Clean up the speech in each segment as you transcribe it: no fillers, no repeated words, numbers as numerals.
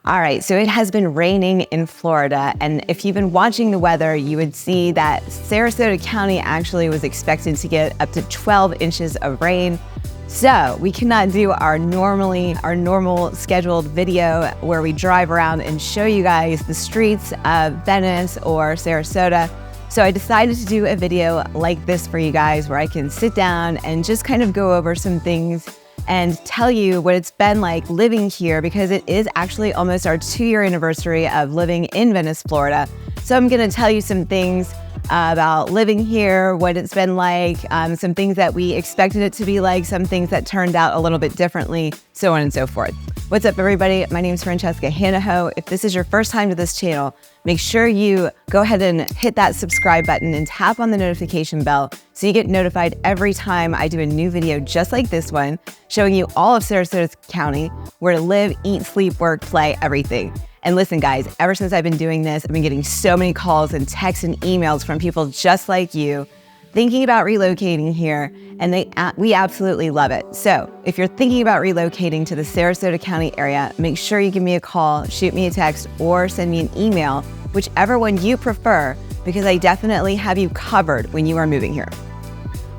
All right, so it has been raining in Florida, and if you've been watching the weather, you would see that Sarasota County actually was expected to get up to 12 inches of rain. So we cannot do our normal scheduled video where we drive around and show you guys the streets of Venice or Sarasota. So I decided to do a video like this for you guys where I can sit down and just kind of go over some things and tell you what it's been like living here, because it is actually almost our 2-year anniversary of living in Venice, Florida. So I'm gonna tell you some things about living here, what it's been like, some things that we expected it to be like, some things that turned out a little bit differently, so on and so forth. What's up, everybody? My name is Franchesca Hanahoe. If this is your first time to this channel, make sure you go ahead and hit that subscribe button and tap on the notification bell so you get notified every time I do a new video just like this one, showing you all of Sarasota County, where to live, eat, sleep, work, play, everything. And listen, guys, ever since I've been doing this, I've been getting so many calls and texts and emails from people just like you thinking about relocating here, and we absolutely love it. So if you're thinking about relocating to the Sarasota County area, make sure you give me a call, shoot me a text, or send me an email, whichever one you prefer, because I definitely have you covered when you are moving here.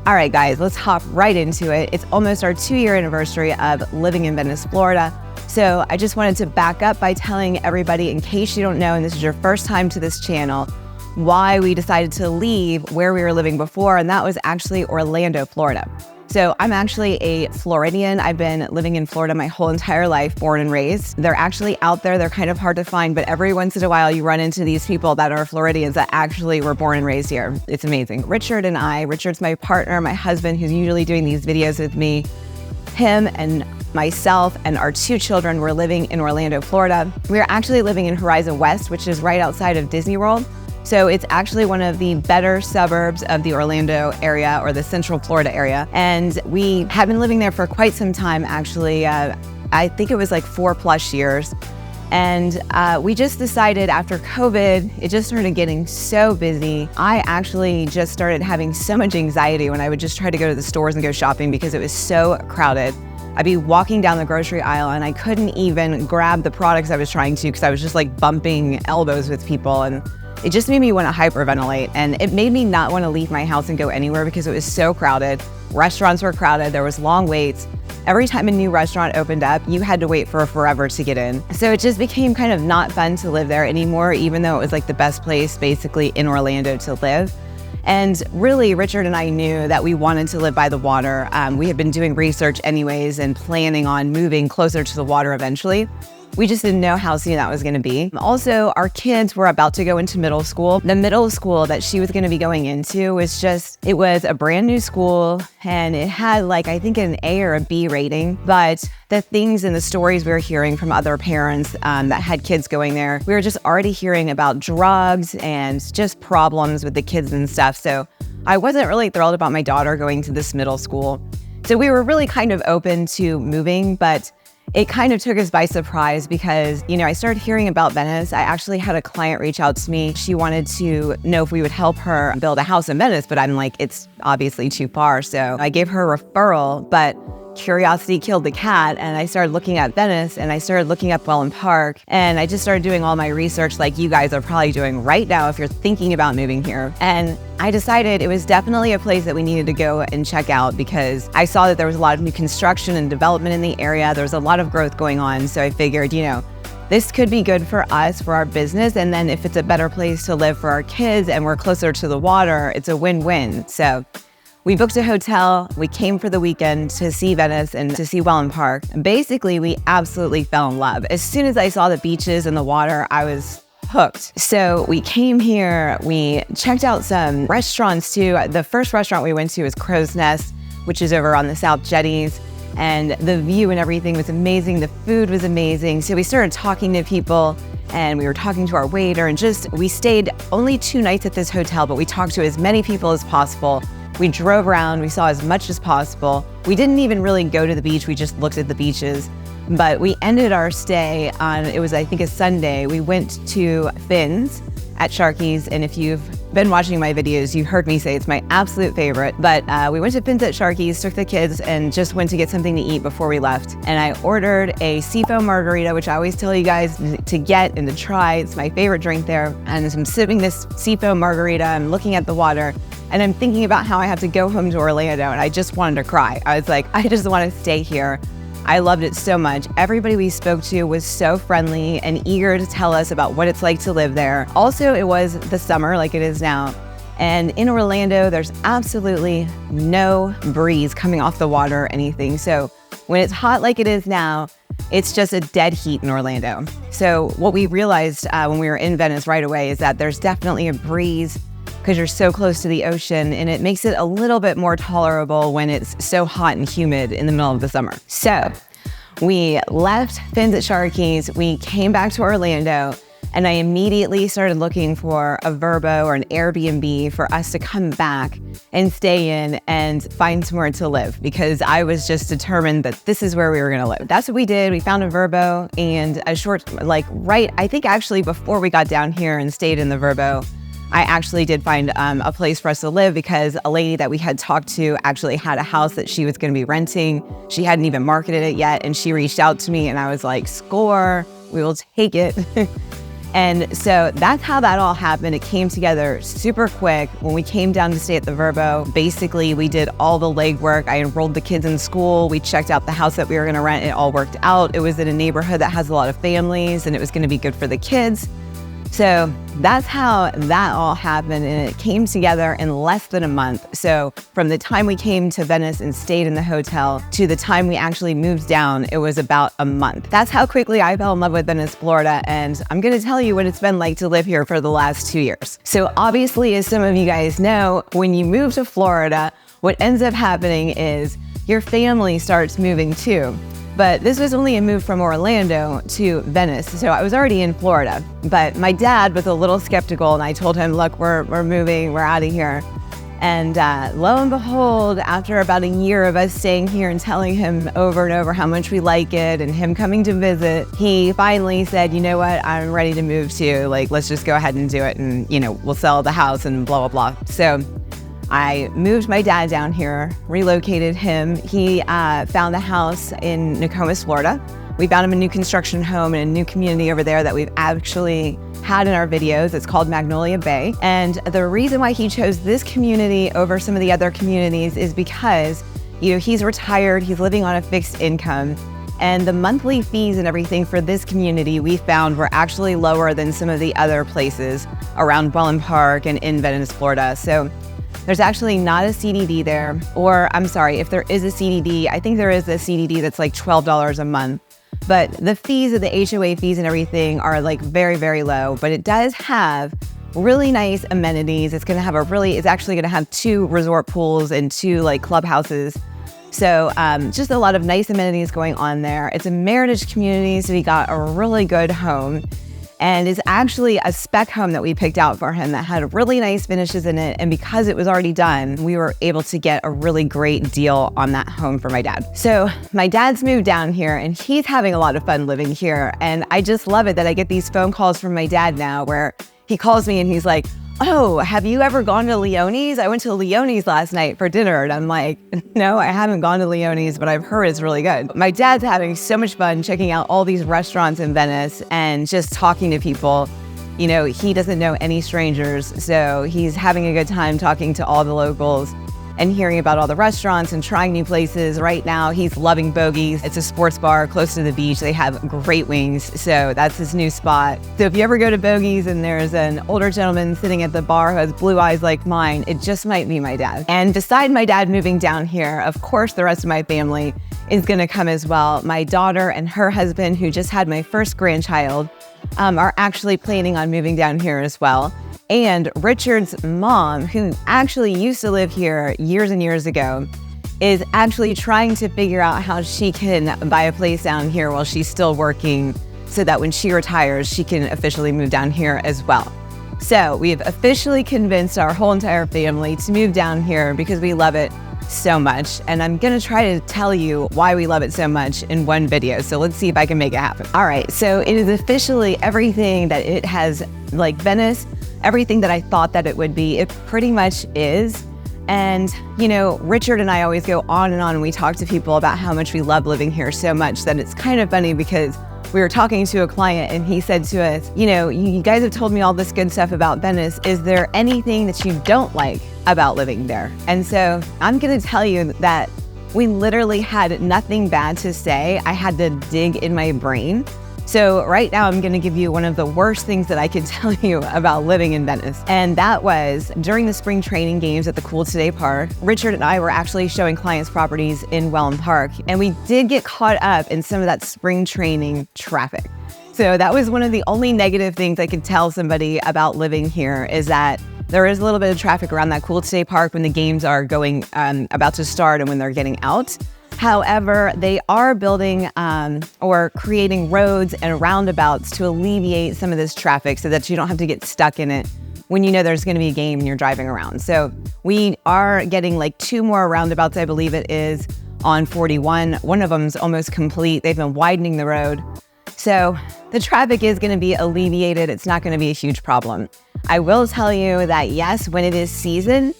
All right, guys, let's hop right into it. It's almost our 2-year anniversary of living in Venice, Florida. So I just wanted to back up by telling everybody, in case you don't know, and this is your first time to this channel, why we decided to leave where we were living before, and that was actually Orlando, Florida. So I'm actually a Floridian. I've been living in Florida my whole entire life, born and raised. They're actually out there. They're kind of hard to find, but every once in a while you run into these people that are Floridians that actually were born and raised here. It's amazing. Richard's my partner, my husband, who's usually doing these videos with me. Him and myself and our 2 children were living in Orlando, Florida. We are actually living in Horizon West, which is right outside of Disney World. So it's actually one of the better suburbs of the Orlando area, or the Central Florida area. And we have been living there for quite some time, actually. I think it was like 4+ years. And we just decided after COVID, it just started getting so busy. I actually just started having so much anxiety when I would just try to go to the stores and go shopping because it was so crowded. I'd be walking down the grocery aisle and I couldn't even grab the products I was trying to because I was just like bumping elbows with people. And it just made me want to hyperventilate, and it made me not want to leave my house and go anywhere because it was so crowded. Restaurants were crowded, there was long waits. Every time a new restaurant opened up, you had to wait for forever to get in. So it just became kind of not fun to live there anymore, even though it was like the best place basically in Orlando to live. And really, Richard and I knew that we wanted to live by the water. We had been doing research anyways and planning on moving closer to the water eventually. We just didn't know how soon that was going to be. Also, our kids were about to go into middle school. The middle school that she was going to be going into was it was a brand new school, and it had like, I think, an A or a B rating. But the things and the stories we were hearing from other parents that had kids going there, we were just already hearing about drugs and just problems with the kids and stuff. So I wasn't really thrilled about my daughter going to this middle school. So we were really kind of open to moving, but it kind of took us by surprise because, I started hearing about Venice. I actually had a client reach out to me. She wanted to know if we would help her build a house in Venice, but I'm like, it's obviously too far. So I gave her a referral, but curiosity killed the cat, and I started looking at Venice, and I started looking up Welland Park, and I just started doing all my research like you guys are probably doing right now if you're thinking about moving here. And I decided it was definitely a place that we needed to go and check out because I saw that there was a lot of new construction and development in the area. There was a lot of growth going on. So I figured, this could be good for us, for our business. And then if it's a better place to live for our kids and we're closer to the water, it's a win-win. So we booked a hotel. We came for the weekend to see Venice and to see Welland Park. Basically, we absolutely fell in love. As soon as I saw the beaches and the water, I was hooked. So we came here, we checked out some restaurants too. The first restaurant we went to was Crow's Nest, which is over on the South Jetties. And the view and everything was amazing. The food was amazing. So we started talking to people, and we were talking to our waiter, and we stayed only 2 nights at this hotel, but we talked to as many people as possible. We drove around, we saw as much as possible. We didn't even really go to the beach, we just looked at the beaches. But we ended our stay on, it was I think a Sunday. We went to Finn's at Sharky's, and if you've been watching my videos, you heard me say it's my absolute favorite. But we went to Fins at Sharky's, took the kids, and just went to get something to eat before we left. And I ordered a seafoam margarita, which I always tell you guys to get and to try. It's my favorite drink there. And as I'm sipping this seafoam margarita, I'm looking at the water, and I'm thinking about how I have to go home to Orlando, and I just wanted to cry. I was like, I just want to stay here. I loved it so much. Everybody we spoke to was so friendly and eager to tell us about what it's like to live there. Also, it was the summer like it is now. And in Orlando, there's absolutely no breeze coming off the water or anything. So when it's hot like it is now, it's just a dead heat in Orlando. So what we realized when we were in Venice right away is that there's definitely a breeze because you're so close to the ocean, and it makes it a little bit more tolerable when it's so hot and humid in the middle of the summer. So we left Fins at Sharky's, we came back to Orlando, and I immediately started looking for a Vrbo or an Airbnb for us to come back and stay in and find somewhere to live, because I was just determined that this is where we were gonna live. That's what we did. We found a Vrbo, and I think actually before we got down here and stayed in the Vrbo, I actually did find a place for us to live, because a lady that we had talked to actually had a house that she was going to be renting. She hadn't even marketed it yet, and she reached out to me, and I was like, score, we will take it. And so that's how that all happened. It came together super quick. When we came down to stay at the Vrbo, basically we did all the legwork. I enrolled the kids in school. We checked out the house that we were going to rent. It all worked out. It was in a neighborhood that has a lot of families, and it was going to be good for the kids. So that's how that all happened, and it came together in less than a month. So from the time we came to Venice and stayed in the hotel to the time we actually moved down, it was about a month. That's how quickly I fell in love with Venice, Florida, and I'm gonna tell you what it's been like to live here for the last 2 years. So obviously, as some of you guys know, when you move to Florida, what ends up happening is your family starts moving too. But this was only a move from Orlando to Venice, so I was already in Florida. But my dad was a little skeptical, and I told him, look, we're moving, we're out of here. And lo and behold, after about a year of us staying here and telling him over and over how much we like it and him coming to visit, he finally said, you know what, I'm ready to move too. Like, let's just go ahead and do it, and we'll sell the house and blah, blah, blah. So I moved my dad down here, relocated him. He found a house in Venice, Florida. We found him a new construction home in a new community over there that we've actually had in our videos. It's called Magnolia Bay. And the reason why he chose this community over some of the other communities is because, he's retired, he's living on a fixed income, and the monthly fees and everything for this community we found were actually lower than some of the other places around Baldwin Park and in Venice, Florida. So there's actually not a CDD there, or I'm sorry, if there is a CDD, I think there is a CDD that's like $12 a month. But the fees of the HOA fees and everything are like very, very low, but it does have really nice amenities. It's actually gonna have 2 resort pools and 2 like clubhouses. So just a lot of nice amenities going on there. It's a Meritage community, so we got a really good home. And it's actually a spec home that we picked out for him that had really nice finishes in it. And because it was already done, we were able to get a really great deal on that home for my dad. So my dad's moved down here, and he's having a lot of fun living here. And I just love it that I get these phone calls from my dad now where he calls me and he's like, oh, have you ever gone to Leone's? I went to Leone's last night for dinner. And I'm like, no, I haven't gone to Leone's, but I've heard it's really good. My dad's having so much fun checking out all these restaurants in Venice and just talking to people. He doesn't know any strangers, so he's having a good time talking to all the locals and hearing about all the restaurants and trying new places. Right now, he's loving Bogey's. It's a sports bar close to the beach. They have great wings, so that's his new spot. So if you ever go to Bogey's and there's an older gentleman sitting at the bar who has blue eyes like mine, it just might be my dad. And beside my dad moving down here, of course, the rest of my family is gonna come as well. My daughter and her husband, who just had my first grandchild, are actually planning on moving down here as well. And Richard's mom, who actually used to live here years and years ago, is actually trying to figure out how she can buy a place down here while she's still working, so that when she retires, she can officially move down here as well. So we have officially convinced our whole entire family to move down here because we love it so much. And I'm gonna try to tell you why we love it so much in one video. So let's see if I can make it happen. All right, so it is officially everything that it has, like Venice everything that I thought that it would be, it pretty much is. And, you know, Richard and I always go on and we talk to people about how much we love living here so much that it's kind of funny because we were talking to a client and he said to us, you know, you guys have told me all this good stuff about Venice. Is there anything that you don't like about living there? And so I'm going to tell you that we literally had nothing bad to say. I had to dig in my brain. So right now I'm going to give you one of the worst things that I could tell you about living in Venice. And that was during the spring training games at the Cool Today Park, Richard and I were actually showing clients properties in Welland Park. And we did get caught up in some of that spring training traffic. So that was one of the only negative things I could tell somebody about living here is that there is a little bit of traffic around that Cool Today Park when the games are going about to start and when they're getting out. However, they are building or creating roads and roundabouts to alleviate some of this traffic so that you don't have to get stuck in it when you know there's going to be a game and you're driving around. So we are getting like 2 more roundabouts, I believe it is, on 41. One of them's almost complete. They've been widening the road. So the traffic is going to be alleviated. It's not going to be a huge problem. I will tell you that yes, when it is season,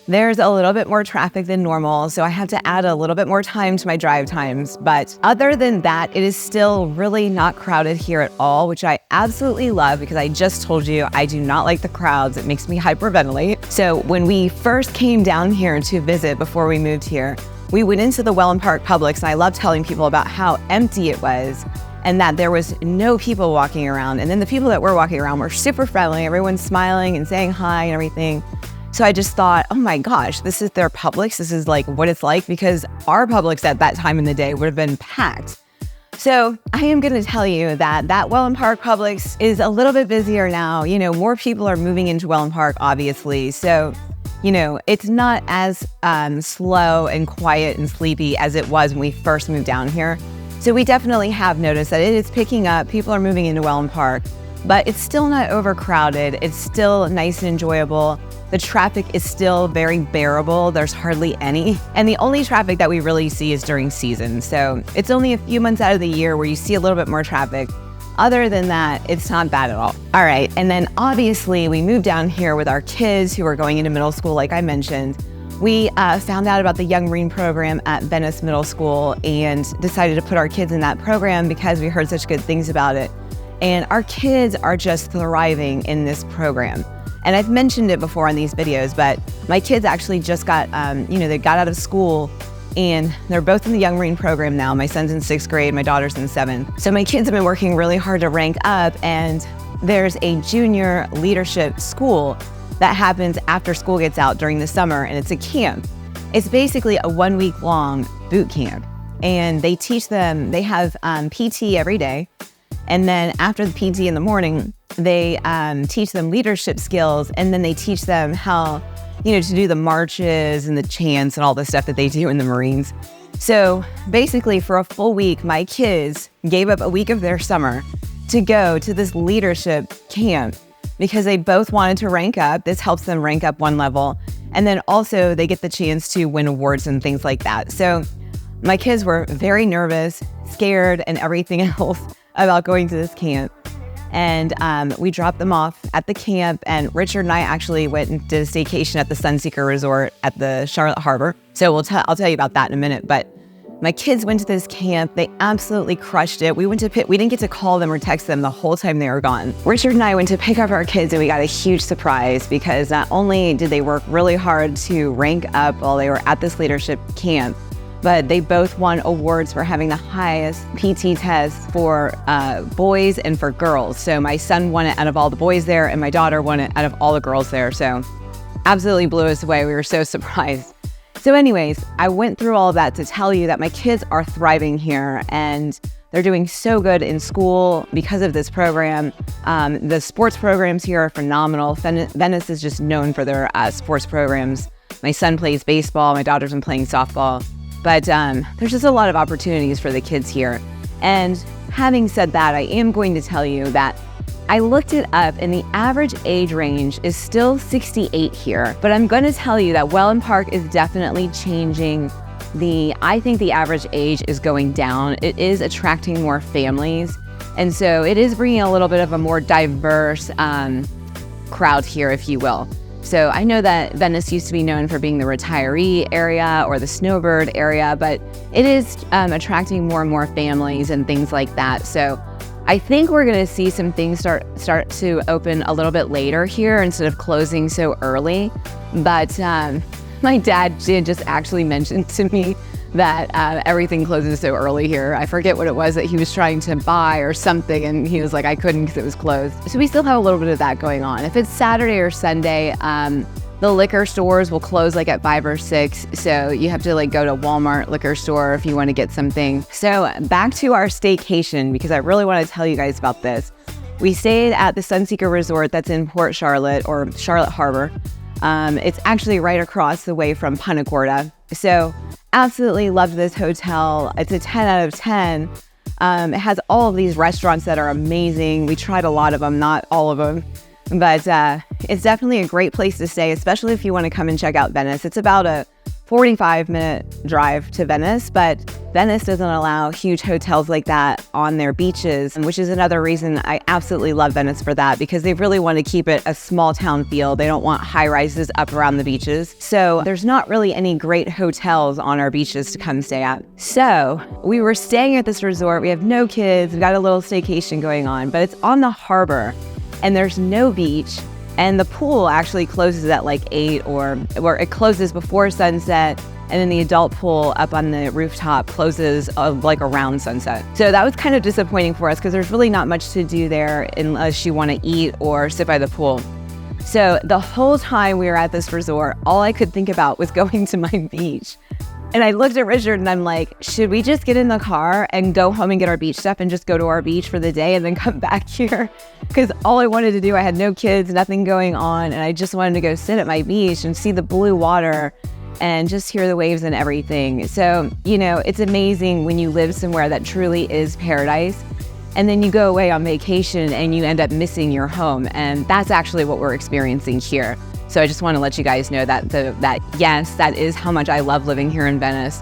there's a little bit more traffic than normal, so I have to add a little bit more time to my drive times. But other than that, it is still really not crowded here at all, which I absolutely love because I just told you I do not like the crowds. It makes me hyperventilate. So when we first came down here to visit before we moved here, we went into the Welland Park Publix, and I love telling people about how empty it was and that there was no people walking around. And then the people that were walking around were super friendly. Everyone's smiling and saying hi and everything. So I just thought, oh my gosh, this is their Publix. This is like what it's like, because our Publix at that time in the day would have been packed. So I am going to tell you that Welland Park Publix is a little bit busier now. You know, more people are moving into Welland Park, obviously. So, you know, it's not as slow and quiet and sleepy as it was when we first moved down here. So we definitely have noticed that it is picking up. People are moving into Welland Park, but it's still not overcrowded. It's still nice and enjoyable. The traffic is still very bearable. There's hardly any. And the only traffic that we really see is during season. So it's only a few months out of the year where you see a little bit more traffic. Other than that, it's not bad at all. All right, and then obviously we moved down here with our kids who are going into middle school, like I mentioned. We found out about the Young Marine program at Venice Middle School and decided to put our kids in that program because we heard such good things about it. And our kids are just thriving in this program. And I've mentioned it before on these videos, but my kids actually just got, they got out of school and they're both in the Young Marine program now. My son's in 6th grade, my daughter's in 7th. So my kids have been working really hard to rank up, and there's a junior leadership school that happens after school gets out during the summer, and it's a camp. It's basically a 1-week-long boot camp, and they teach them, they have PT every day. And then after the PT in the morning, they teach them leadership skills, and then they teach them how, to do the marches and the chants and all the stuff that they do in the Marines. So basically for a full week, my kids gave up a week of their summer to go to this leadership camp because they both wanted to rank up. This helps them rank up one level. And then also they get the chance to win awards and things like that. So my kids were very nervous, scared, and everything else about going to this camp. And we dropped them off at the camp, and Richard and I actually went and did a staycation at the Sunseeker Resort at the Charlotte Harbor. So I'll tell you about that in a minute. But my kids went to this camp. They absolutely crushed it. We didn't get to call them or text them the whole time they were gone. Richard and I went to pick up our kids, and we got a huge surprise because not only did they work really hard to rank up while they were at this leadership camp, but they both won awards for having the highest PT test for boys and for girls. So my son won it out of all the boys there, and my daughter won it out of all the girls there. So absolutely blew us away. We were so surprised. So anyways, I went through all of that to tell you that my kids are thriving here, and they're doing so good in school because of this program. The sports programs here are phenomenal. Venice is just known for their sports programs. My son plays baseball. My daughter's been playing softball. But there's just a lot of opportunities for the kids here. And having said that, I am going to tell you that I looked it up, and the average age range is still 68 here. But I'm going to tell you that Welland Park is definitely changing. I think the average age is going down. It is attracting more families. And so it is bringing a little bit of a more diverse crowd here, if you will. So I know that Venice used to be known for being the retiree area or the snowbird area, but it is attracting more and more families and things like that. So I think we're going to see some things start to open a little bit later here instead of closing so early. But my dad did just actually mention to me that everything closes so early here. I forget what it was that he was trying to buy or something, and he was like, I couldn't because it was closed. So we still have a little bit of that going on. If it's Saturday or Sunday, the liquor stores will close like at 5 or 6. So you have to like go to Walmart liquor store if you want to get something. So back to our staycation, because I really want to tell you guys about this. We stayed at the Sunseeker Resort that's in Port Charlotte or Charlotte Harbor. It's actually right across the way from Punta Gorda. So absolutely loved this hotel. It's a 10 out of 10. It has all of these restaurants that are amazing. We tried a lot of them, not all of them, but it's definitely a great place to stay, especially if you want to come and check out Venice. It's about a 45-minute drive to Venice, but Venice doesn't allow huge hotels like that on their beaches, which is another reason I absolutely love Venice for that, because they really want to keep it a small town feel. They don't want high rises up around the beaches. So there's not really any great hotels on our beaches to come stay at. So we were staying at this resort. We have no kids. We've got a little staycation going on, but it's on the harbor and there's no beach. And the pool actually closes at like 8 or it closes before sunset. And then the adult pool up on the rooftop closes like around sunset. So that was kind of disappointing for us because there's really not much to do there unless you want to eat or sit by the pool. So the whole time we were at this resort, all I could think about was going to my beach. And I looked at Richard and I'm like, should we just get in the car and go home and get our beach stuff and just go to our beach for the day and then come back here? Because all I wanted to do, I had no kids, nothing going on, and I just wanted to go sit at my beach and see the blue water and just hear the waves and everything. So, you know, it's amazing when you live somewhere that truly is paradise, and then you go away on vacation and you end up missing your home. And that's actually what we're experiencing here. So I just want to let you guys know that yes, that is how much I love living here in Venice.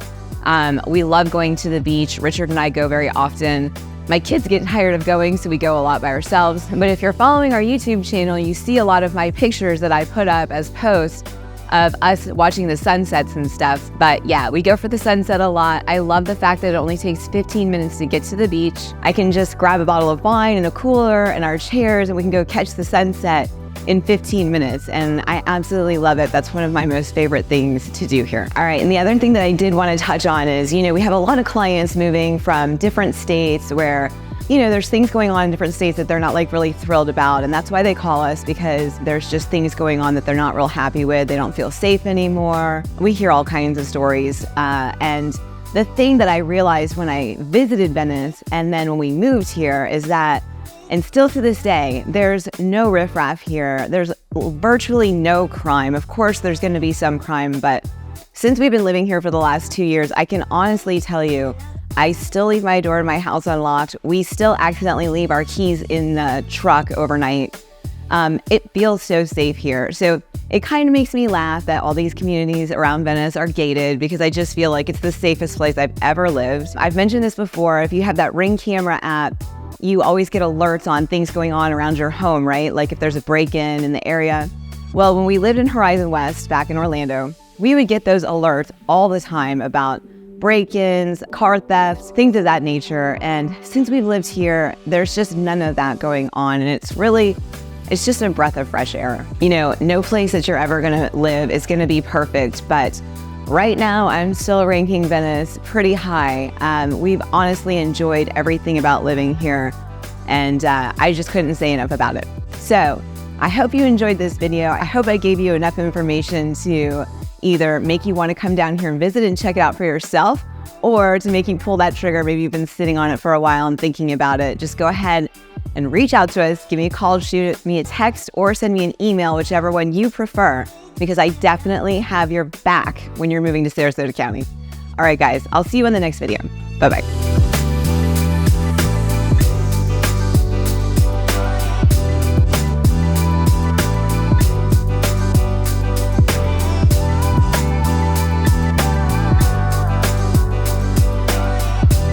We love going to the beach. Richard and I go very often. My kids get tired of going, so we go a lot by ourselves. But if you're following our YouTube channel, you see a lot of my pictures that I put up as posts of us watching the sunsets and stuff. But yeah, we go for the sunset a lot. I love the fact that it only takes 15 minutes to get to the beach. I can just grab a bottle of wine and a cooler and our chairs, and we can go catch the sunset in 15 minutes. And I absolutely love it. That's one of my most favorite things to do here. All right. And the other thing that I did want to touch on is, you know, we have a lot of clients moving from different states where, you know, there's things going on in different states that they're not like really thrilled about. And that's why they call us, because there's just things going on that they're not real happy with. They don't feel safe anymore. We hear all kinds of stories. And the thing that I realized when I visited Venice and then when we moved here is that, and still to this day, there's no riffraff here. There's virtually no crime. Of course, there's going to be some crime, but since we've been living here for the last 2 years, I can honestly tell you, I still leave my door to my house unlocked. We still accidentally leave our keys in the truck overnight. It feels so safe here. So it kind of makes me laugh that all these communities around Venice are gated, because I just feel like it's the safest place I've ever lived. I've mentioned this before. If you have that Ring camera app, you always get alerts on things going on around your home, right? Like if there's a break-in in the area. Well, when we lived in Horizon West back in Orlando, we would get those alerts all the time about break-ins, car thefts, things of that nature. And since we've lived here, there's just none of that going on. And it's just a breath of fresh air. You know, no place that you're ever gonna live is gonna be perfect, but right now, I'm still ranking Venice pretty high. We've honestly enjoyed everything about living here, and I just couldn't say enough about it. So I hope you enjoyed this video. I hope I gave you enough information to either make you want to come down here and visit and check it out for yourself, or to make you pull that trigger. Maybe you've been sitting on it for a while and thinking about it. Just go ahead and reach out to us. Give me a call, shoot me a text, or send me an email, whichever one you prefer, because I definitely have your back when you're moving to Sarasota County. All right, guys, I'll see you in the next video. Bye-bye.